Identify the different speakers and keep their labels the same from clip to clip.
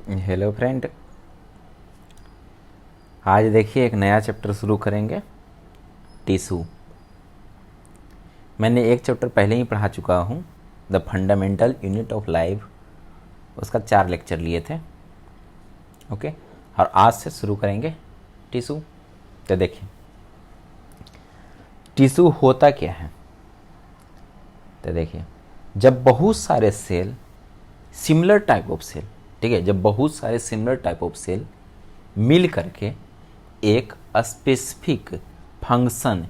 Speaker 1: Hello friend. आज देखिए एक नया चैप्टर शुरू करेंगे, टिश्यू। मैंने एक चैप्टर पहले ही पढ़ा चुका हूँ, the fundamental unit of life. उसका 4 लेक्चर लिए थे। ओके, और आज से शुरू करेंगे टिश्यू। तो देखिए टिश्यू होता क्या है। तो देखिए जब बहुत सारे cell similar type of cell, ठीक है, जब बहुत सारे सिमिलर टाइप ऑफ सेल मिल करके एक स्पेसिफिक फंक्शन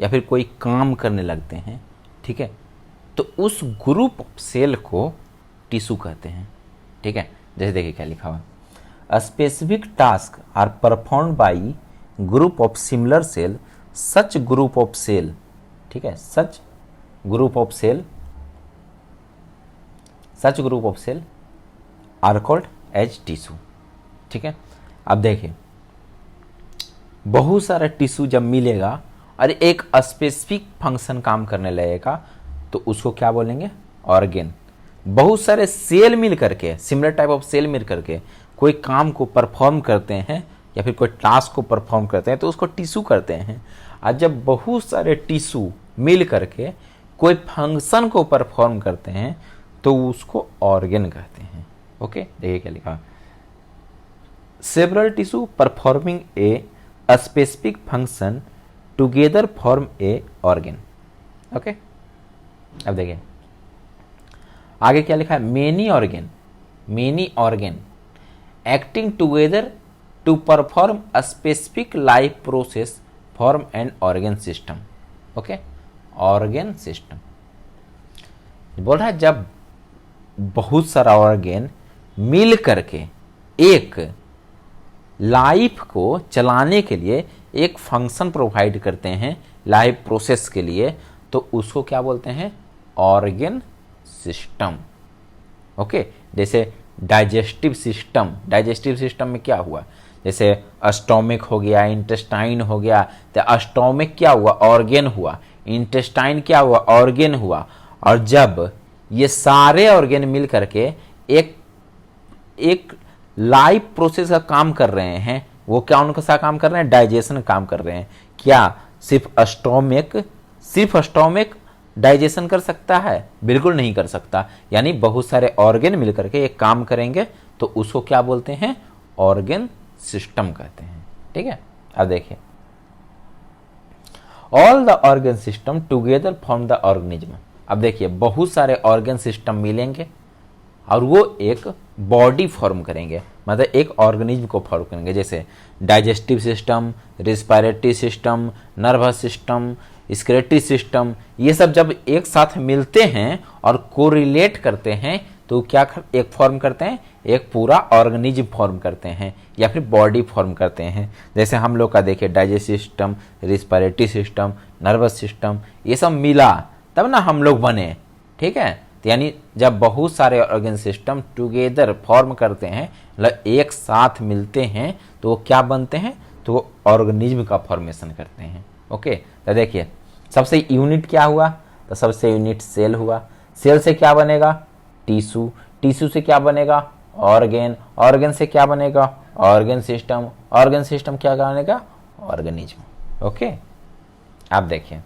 Speaker 1: या फिर कोई काम करने लगते हैं, ठीक है, तो उस ग्रुप ऑफ सेल को टिश्यू कहते हैं। ठीक है, जैसे देखिए क्या लिखा हुआ, specific task are perform by group of similar cell, such group of cell, ठीक है, such group of cell, such group of cell are called as tissue. ठीक है, अब देखिए बहुत सारा टिश्यू जब मिलेगा और एक स्पेसिफिक फंक्शन काम करने लगेगा तो उसको क्या बोलेंगे, ऑर्गेन। बहुत सारे सेल मिल करके, सिमिलर टाइप ऑफ सेल मिल करके कोई काम को परफॉर्म करते हैं या फिर कोई टास्क को परफॉर्म करते हैं तो उसको टिश्यू करते हैं। और जब बहुत सारे टिश्यू मिल करके कोई फंक्शन को परफॉर्म करते हैं तो उसको ऑर्गेन कहते हैं। ओके, देखिए क्या लिखा, several tissue performing a specific function together form a organ. Okay, अब देखिए आगे क्या लिखा है, many organ acting together to perform a specific life process form an organ system. Okay, organ system बोल रहा है जब बहुत सारा ऑर्गेन मिल करके एक लाइफ को चलाने के लिए एक फंक्शन प्रोवाइड करते हैं लाइफ प्रोसेस के लिए, तो उसको क्या बोलते हैं, ऑर्गेन सिस्टम। ओके, जैसे डाइजेस्टिव सिस्टम में क्या हुआ, जैसे स्टोमिक हो गया, इंटेस्टाइन हो गया, तो स्टोमिक क्या हुआ, ऑर्गेन हुआ, इंटेस्टाइन क्या हुआ, ऑर्गेन हुआ। और जब ये सारे ऑर्गेन मिल करके एक लाइफ प्रोसेस का काम कर रहे हैं, वो क्या उनका सा काम कर रहे हैं, डाइजेशन काम कर रहे हैं। क्या सिर्फ स्टोमिक डाइजेशन कर सकता है? बिल्कुल नहीं कर सकता। यानी बहुत सारे ऑर्गेन मिलकर के एक काम करेंगे तो उसको क्या बोलते हैं, ऑर्गेन सिस्टम कहते हैं। ठीक है, अब देखिए all the organ system together form the organism. अब देखिए बहुत सारे ऑर्गेन सिस्टम मिलेंगे और वो एक बॉडी फॉर्म करेंगे, मतलब एक ऑर्गेनिज्म को फॉर्म करेंगे। जैसे digestive system, respiratory system, nervous system, excretory system, ये सब जब एक साथ मिलते हैं और कोरिलेट करते हैं तो क्या एक फॉर्म करते हैं, एक पूरा ऑर्गेनिज्म फॉर्म करते हैं या फिर बॉडी फॉर्म करते हैं। जैसे हम लोग का देखिए digestive system, respiratory system, nervous system, ये सब मिला तब ना हम लोग बने। ठीक है, तो यानी जब बहुत सारे ऑर्गन सिस्टम टुगेदर फॉर्म करते हैं, मतलब एक साथ मिलते हैं तो वो क्या बनते हैं, तो वो ऑर्गेनिज्म का फॉर्मेशन करते हैं। ओके, तो देखिए सबसे यूनिट क्या हुआ, तो सबसे यूनिट सेल हुआ। सेल से क्या बनेगा, टिश्यू। टिश्यू से क्या बनेगा, ऑर्गेन। ऑर्गेन से क्या बनेगा, ऑर्गेन सिस्टम। ऑर्गेन सिस्टम क्या बनेगा, ऑर्गेनिज्म। ओके, आप देखिए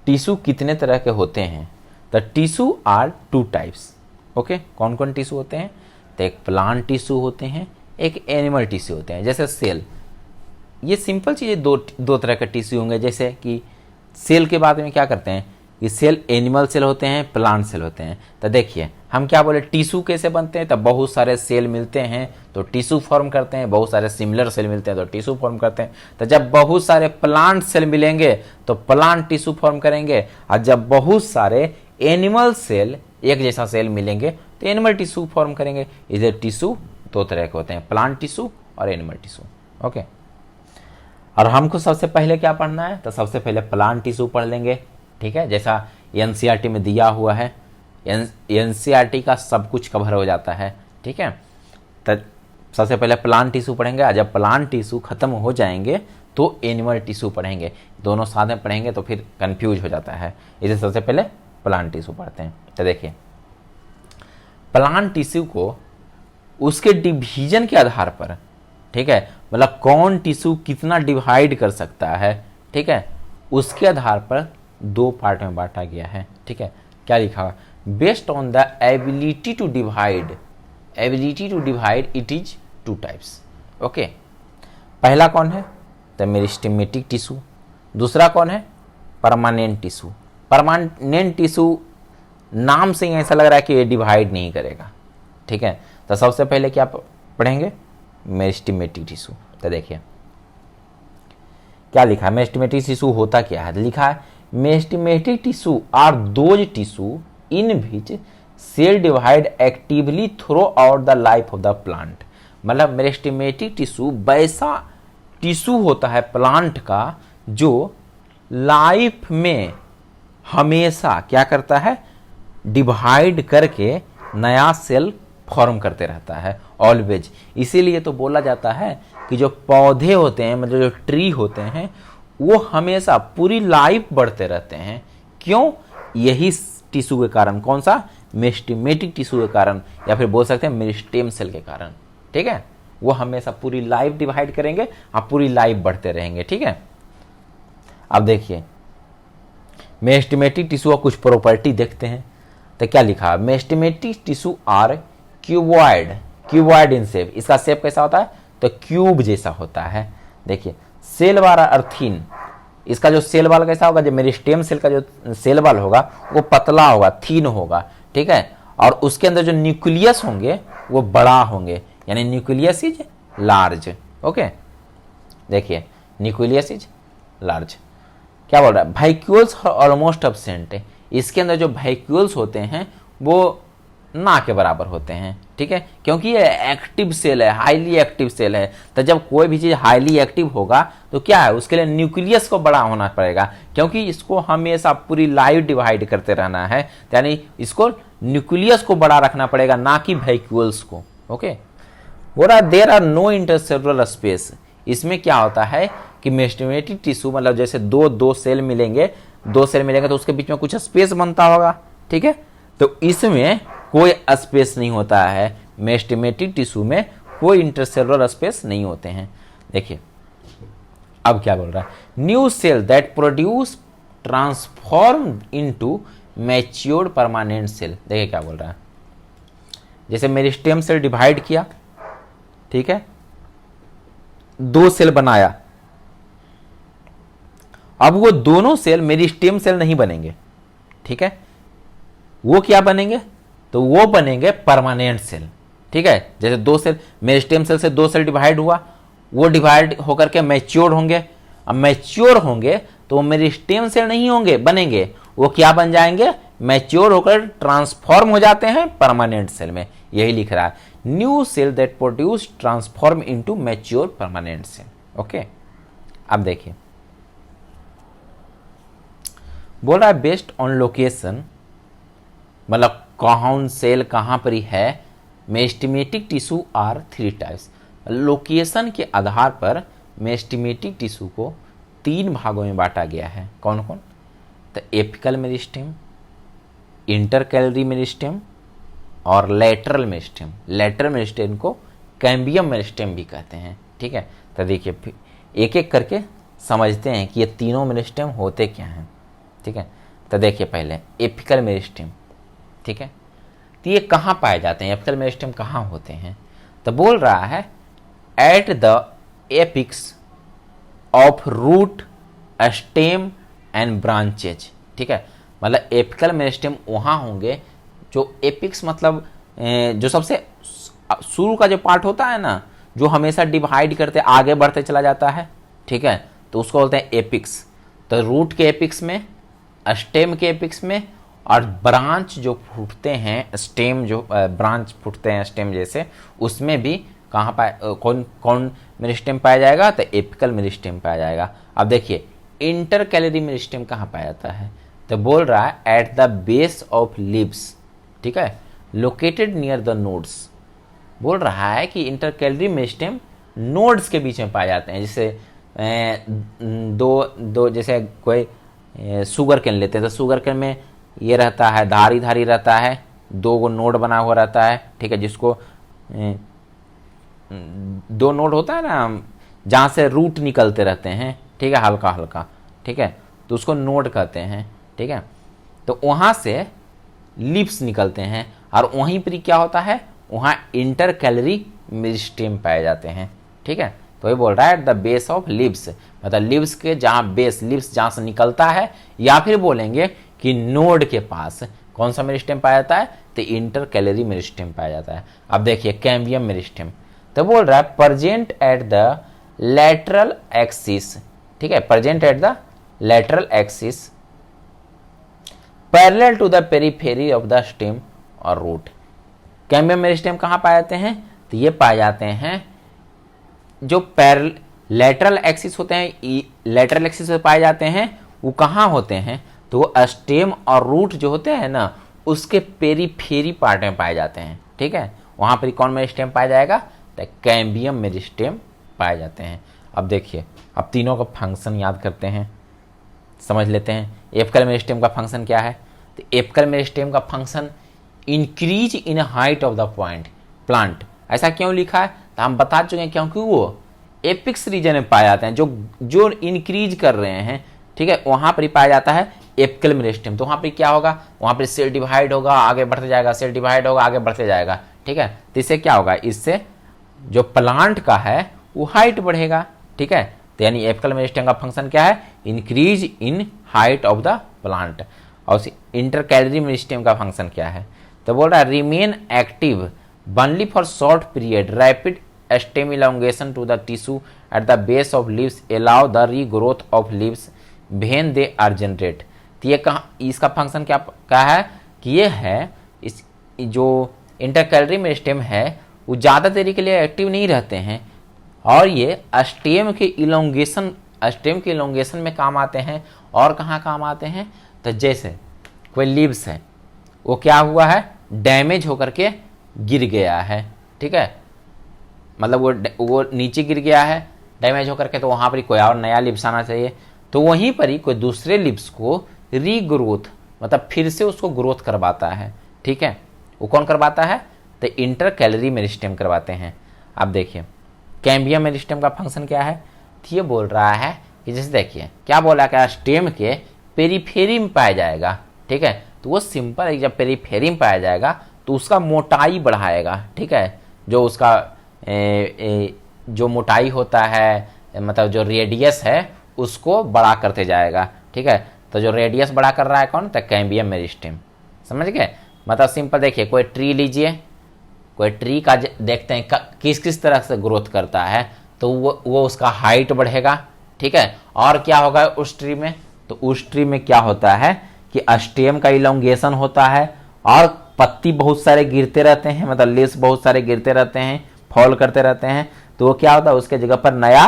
Speaker 1: टिश्यू कितने तरह के होते हैं। The tissue are 2 types. Okay, कौन कौन टिश्यू होते हैं, तो एक प्लांट टिश्यू होते हैं, एक एनिमल टिश्यू होते हैं। जैसे सेल, ये सिंपल चीज़ें, दो तरह के टिश्यू होंगे। जैसे कि सेल के बाद में क्या करते हैं, ये सेल एनिमल सेल होते हैं, प्लांट सेल होते हैं। तो देखिए हम क्या बोले, टिश्यू कैसे बनते हैं, तब बहुत सारे सेल मिलते हैं तो टिश्यू फॉर्म करते हैं, बहुत सारे सिमिलर सेल मिलते हैं तो टिश्यू फॉर्म करते हैं। तो जब बहुत सारे प्लांट सेल मिलेंगे तो प्लांट टिश्यू फॉर्म करेंगे, और जब बहुत सारे एनिमल सेल एक जैसा सेल मिलेंगे तो एनिमल टिश्यू फॉर्म करेंगे। इधर टिश्यू 2 तरह के होते हैं, प्लांट टिश्यू और एनिमल टिश्यू। ओके, और हमको सबसे पहले क्या पढ़ना है, तो सबसे पहले प्लांट टिश्यू पढ़ लेंगे। ठीक है, जैसा एनसीईआरटी में दिया हुआ है, एनसीईआरटी का सब कुछ कवर हो जाता है। ठीक है, तो सबसे पहले प्लांट टिश्यू पढ़ेंगे, और जब प्लांट टिश्यू खत्म हो जाएंगे तो एनिमल टिश्यू पढ़ेंगे। दोनों साथ में पढ़ेंगे तो फिर कंफ्यूज हो जाता है, इसे सबसे पहले प्लांट टिश्यू पढ़ते हैं। तो देखिए प्लांट टिश्यू को उसके डिवीजन के आधार पर, ठीक है, मतलब कौन टिश्यू कितना डिवाइड कर सकता है, ठीक है, उसके आधार पर दो पार्ट में बांटा गया है। ठीक है, क्या लिखा हुआ, based on the ability to divide, it is two types. Okay, पहला कौन है, द मेरिस्टेमेटिक टिश्यू, दूसरा कौन है, परमानेंट टिश्यू। परमानेंट टिश्यू नाम से ही ऐसा लग रहा है कि ये डिवाइड नहीं करेगा। ठीक है, तो सबसे पहले क्या पढ़ेंगे, मेरिस्टेमेटिक टिश्यू। तो देखिए क्या लिखा है, मेरिस्टेमेटिक टिश्यू होता क्या है, लिखा है meristematic tissue are those tissue in which cell divide actively throughout the life of the plant. मतलब मेरिस्टेमेटिक टिश्यू वैसा टिश्यू होता है प्लांट का जो लाइफ में हमेशा क्या करता है, डिवाइड करके नया सेल फॉर्म करते रहता है ऑलवेज। इसीलिए तो बोला जाता है कि जो पौधे होते हैं, मतलब जो ट्री होते हैं, वो हमेशा पूरी लाइफ बढ़ते रहते हैं। क्यों, यही टिश्यू के कारण, कौन सा, मेरिस्टेमेटिक टिश्यू के कारण, या फिर बोल सकते हैं मेरिस्टेम सेल के कारण। ठीक है, वो हमेशा पूरी लाइफ डिवाइड करेंगे और पूरी लाइफ बढ़ते रहेंगे। ठीक है, अब देखिए मेरिस्टेमेटिक टिश्यू का कुछ प्रॉपर्टी देखते हैं। तो क्या लिखा है, meristematic tissue are cuboid in shape. इसका शेप कैसा होता है, तो क्यूब जैसा होता है। देखिए सेल वाला अर्थिन, इसका जो सेल वाल कैसा होगा, जो मेरिस्टेम सेल का जो सेल वाल होगा वो पतला होगा, थीन होगा। ठीक है, और उसके अंदर जो न्यूक्लियस होंगे वो बड़ा होंगे, यानी न्यूक्लियस इज लार्ज। ओके, देखिए न्यूक्लियस इज लार्ज। क्या बोल रहा है, वैक्यूल्स ऑलमोस्ट एब्सेंट है। इसके अंदर जो वैक्यूल्स होते हैं वो ना के बराबर होते हैं। ठीक है, क्योंकि ये एक्टिव सेल है, हाईली एक्टिव सेल है। तो जब कोई भी चीज हाईली एक्टिव होगा तो क्या है, उसके लिए न्यूक्लियस को बड़ा होना पड़ेगा, क्योंकि इसको हमेशा पूरी लाइफ डिवाइड करते रहना है। यानी इसको न्यूक्लियस को बड़ा रखना पड़ेगा, ना कि वैक्यूल्स को। ओके, बोला there are no intercellular space. इसमें क्या होता है कि मेरिस्टेमेटिक टिश्यू, मतलब जैसे दो सेल मिलेंगे तो उसके बीच में कुछ स्पेस बनता होगा। ठीक है, तो इसमें कोई स्पेस नहीं होता है, मेरिस्टेमेटिक टिश्यू में कोई इंटरसेलुलर स्पेस नहीं होते हैं। देखिए अब क्या बोल रहा है, new cell that produce transform into matured permanent cell. देखिए क्या बोल रहा है, जैसे मेरिस्टेम सेल डिवाइड किया, ठीक है, दो सेल बनाया, अब वो दोनों सेल मेरिस्टेम सेल नहीं बनेंगे। ठीक है, वो क्या बनेंगे, तो वो बनेंगे परमानेंट सेल। ठीक है, जैसे दो सेल, मेरिस्टेम सेल से दो सेल डिवाइड हुआ, वो डिवाइड होकर के मैच्योर होंगे। अब मैच्योर होंगे तो वो मेरिस्टेम सेल नहीं होंगे बनेंगे, वो क्या बन जाएंगे, मैच्योर होकर ट्रांसफॉर्म हो जाते हैं परमानेंट सेल में। यही लिख रहा है, new cell that produce transform into mature permanent cell. Okay, अब देखिए बोल रहा है बेस्ड ऑन लोकेशन, मतलब कौन सेल कहां पर ही है, meristematic tissue are three types. Location के आधार पर मेरिस्टेमेटिक टिश्यू को तीन भागों में बांटा गया है। कौन कौन, तो एपिकल मेरिस्टेम, इंटरकैलरी मेरिस्टेम और लेटरल मेरिस्टेम। लेटरल मेरिस्टेम को कैम्बियम मेरिस्टेम भी कहते हैं। ठीक है, तो देखिए एक एक करके समझते हैं कि ये तीनों मेरिस्टेम होते क्या हैं। ठीक है, तो देखिए पहले एपिकल मेरिस्टेम। ठीक है, तो ये कहाँ पाए जाते हैं, एपिकल मेरिस्टेम कहाँ होते हैं, तो बोल रहा है at the apex of root, stem and branches. ठीक है, मतलब एपिकल मेरिस्टेम वहाँ होंगे जो एपिक्स, मतलब जो सबसे शुरू का जो पार्ट होता है ना, जो हमेशा डिवाइड करते आगे बढ़ते चला जाता है। ठीक है, तो उसको बोलते हैं एपिक्स। तो रूट के एपिक्स में, स्टेम के एपिक्स में, और ब्रांच जो फूटते हैं, स्टेम जो ब्रांच फूटते हैं स्टेम जैसे, उसमें भी कहाँ पाए, कौन मेरिस्टेम पाया जाएगा, तो एपिकल मेरिस्टेम पाया जाएगा। अब देखिए इंटरकैलरी मेरिस्टेम कहाँ पाया जाता है, तो बोल रहा है at the base of leaves. ठीक है, लोकेटेड नियर द नोड्स। बोल रहा है कि इंटरकैलरी मेरिस्टेम नोड्स के बीच में पाए जाते हैं। जैसे दो जैसे कोई शुगर केन लेते हैं, तो शुगर केन में ये रहता है, धारी रहता है, दो गो नोड बना हुआ रहता है। ठीक है, जिसको दो नोड होता है ना जहाँ से रूट निकलते रहते हैं, ठीक है, हल्का हल्का, ठीक है, तो उसको नोड कहते हैं, ठीक है। तो वहाँ से लिप्स निकलते हैं और वहीं पर क्या होता है, वहाँ इंटर कैलरी मेरिस्टेम पाए जाते हैं, ठीक है। तो ये बोल रहा है at the base of lips, मतलब लिप्स के जहाँ बेस, लिप्स जहाँ से निकलता है, या फिर बोलेंगे कि नोड के पास कौन सा मेरिस्टेम पाया जाता है, तो इंटर कैलरी मेरिस्टेम पाया जाता है। अब देखिए कैम्बियम मेरिस्टेम, तो बोल रहा है present at the lateral axis, ठीक है, present at the lateral axis parallel to the periphery of the stem और रूट। कैम्बियम मेरिस्टेम कहाँ पाए जाते हैं, तो ये पाए जाते हैं जो लेटरल एक्सिस होते हैं, लेटरल एक्सिस पे पाए जाते हैं, वो कहाँ होते हैं, तो स्टेम और रूट जो होते हैं ना उसके पेरीफेरी पार्ट में पाए जाते हैं, ठीक है। वहाँ पर कौन मेरिस्टेम पाया जाएगा, तो कैम्बियम मेरिस्टेम पाए जाते हैं। अब देखिए, अब तीनों का फंक्शन याद करते हैं, समझ लेते हैं। एपिकल मेरिस्टेम का फंक्शन क्या है, तो एपिकल मेरिस्टेम का function increase in height of the point plant. ऐसा क्यों लिखा है, तो हम बता चुके हैं, क्योंकि वो एपिक्स रीजन में पाए जाते हैं, जो इंक्रीज कर रहे हैं, ठीक है, वहां पर ही पाया जाता है एपिकल मेरिस्टेम। तो वहां पर क्या होगा, वहां पर सेल डिवाइड होगा, आगे बढ़ते जाएगा, सेल डिवाइड होगा, आगे बढ़ते जाएगा, ठीक है। तो इससे क्या होगा, इससे जो प्लांट का है वो हाइट बढ़ेगा, ठीक है। तो यानी एपिकल मेरिस्टेम का फंक्शन क्या है, increase in height of the plant. और इंटर कैलरी मेरिस्टेम का फंक्शन क्या है, तो बोल रहा है remain active only for short period, rapid stem elongation to the tissue at the base of leaves allow the regrowth of leaves when they are generate। तो ये कहाँ, इसका फंक्शन क्या है कि ये है, इस जो इंटरकैलरी मेरिस्टेम है वो ज़्यादा देरी के लिए एक्टिव नहीं रहते हैं, और ये स्टेम के इलोंगेशन में काम आते हैं। और कहाँ काम आते हैं, तो जैसे कोई लीव्स है, वो क्या हुआ है, डैमेज होकर के गिर गया है, ठीक है, मतलब वो नीचे गिर गया है डैमेज होकर के, तो वहाँ पर कोई और नया लिप्स आना चाहिए। तो वहीं पर ही कोई दूसरे लिप्स को रीग्रोथ, मतलब फिर से उसको ग्रोथ करवाता है, ठीक है। वो कौन करवाता है, तो इंटर कैलरी मेरिस्टेम करवाते हैं। अब देखिए कैम्बियम मेरिस्टेम का फंक्शन क्या है, तो ये बोल रहा है कि जैसे देखिए क्या बोला, क्या स्टेम के पेरीफेरी में पाया जाएगा, ठीक है। तो वो सिंपल है, जब पेरीफेरी में पाया जाएगा तो उसका मोटाई बढ़ाएगा, ठीक है, जो उसका जो मोटाई होता है, मतलब जो रेडियस है उसको बड़ा करते जाएगा, ठीक है। तो जो रेडियस बड़ा कर रहा है कौन, तो कैम्बियम मेरिस्टेम, समझ गए। मतलब सिंपल देखिए, कोई ट्री लीजिए, कोई ट्री का देखते हैं किस किस तरह से ग्रोथ करता है, तो वो उसका हाइट बढ़ेगा, ठीक है। और क्या होगा उस ट्री में, तो उस ट्री में क्या होता है कि स्टेम का इलोंगेशन होता है और पत्ती बहुत सारे गिरते रहते हैं, मतलब लीव्स बहुत सारे गिरते रहते हैं, फॉल करते रहते हैं। तो वो क्या होता है, उसके जगह पर नया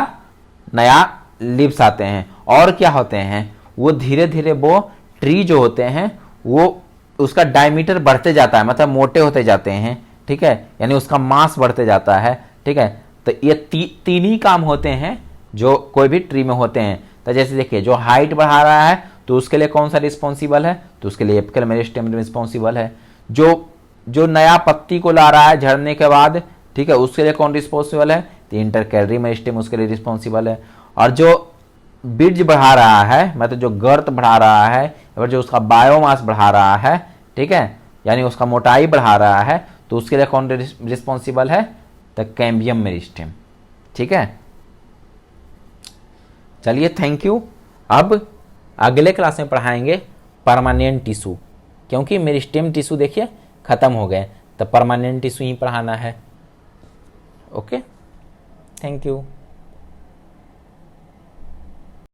Speaker 1: नया लीव्स आते हैं। और क्या होते हैं, वो धीरे धीरे वो ट्री जो होते हैं वो उसका डायमीटर बढ़ते जाता है, मतलब मोटे होते जाते हैं, ठीक है, यानी उसका मास बढ़ते जाता है, ठीक है। तो ये तीन ही काम होते हैं जो कोई भी ट्री में होते हैं। तो जैसे देखिए, जो हाइट बढ़ा रहा है तो उसके लिए कौन सा रिस्पॉन्सिबल है, तो उसके लिए एपिकल मेरिस्टेम रिस्पॉन्सिबल है। जो नया पत्ती को ला रहा है झड़ने के बाद, ठीक है, उसके लिए कौन रिस्पॉन्सिबल है, तो इंटर कैलरी मेरिस्टेम उसके लिए रिस्पॉन्सिबल है। और जो बीज बढ़ा रहा है, मतलब जो गर्त बढ़ा रहा है, और जो उसका बायोमास बढ़ा रहा है, ठीक है, यानी उसका मोटाई बढ़ा रहा है, तो उसके लिए कौन रिस्पॉन्सिबल है, तो कैम्बियम मेरिस्टेम, ठीक है। चलिए थैंक यू। अब अगले क्लास में पढ़ाएंगे परमानेंट टिश्यू, क्योंकि मेरिस्टेम टिश्यू देखिए खत्म हो गए, तो परमानेंट टिश्यू ही पढ़ाना है। Okay, thank you.